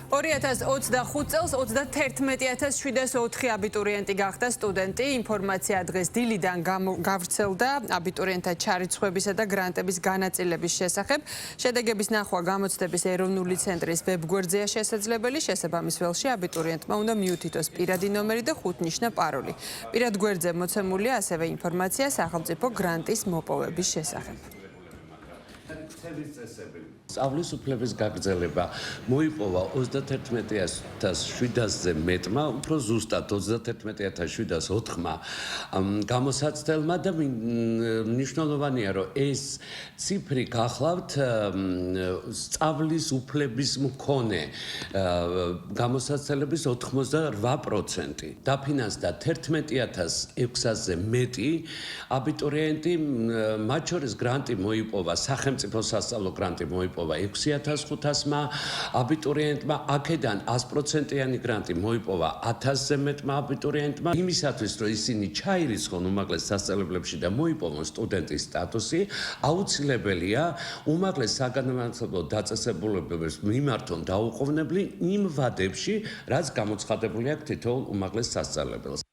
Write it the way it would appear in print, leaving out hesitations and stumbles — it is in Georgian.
2025 წელს 31704 აბიტურიენტი გახდა სტუდენტი. ინფორმაცია დღეს დილიდან გავრცელდა აბიტურიენტთა ჩარიცხვებისა და გრანტების განაწილების შესახებ. შედეგების ნახვა გამოცდების ეროვნული ცენტრის ვებგვერდზეა შესაძლებელი. შესაბამის ველში აბიტურიენტმა უნდა მიუთითოს პირადი ნომერი და ხუთნიშნა პაროლი. პირად გვერდზე მოცემულია ასევე ინფორმაცია სახელმწიფო გრანტის მოპოვების შესახებ. სწავლის უფლების გაგრძელება მოიპოვა 31700-ზე მეტმა, უფრო ზუსტად 31704-მა გამოსაცდელმა და მნიშვნელოვანია, რომ ეს ციფრი გახლავთ სწავლის უფლების მქონე გამოსაცდელების 88%. დაფინანსდა 11600-ზე მეტი აბიტურიენტი, მათ შორის გრანტი მოიპოვა, სახელმწიფო სასწავლო გრანტი მოიპოვა 6500-მა აბიტურიენტმა, აქედან 100%-იანი გრანტი მოიპოვა 1000-ზე მეტმა აბიტურიენტმა. იმისათვის, რომ ისინი ჩაირიცხონ უმაღლეს სასწავლებლებში და მოიპოვონ სტუდენტის სტატუსი, აუცილებელია უმაღლეს საგანმანათლებლო დაწესებულებებს მიმართონ დაუყოვნებლი იმ ვადებში, რაც გამოცხადებული აქვს თითოეულ უმაღლეს სასწავლებელს.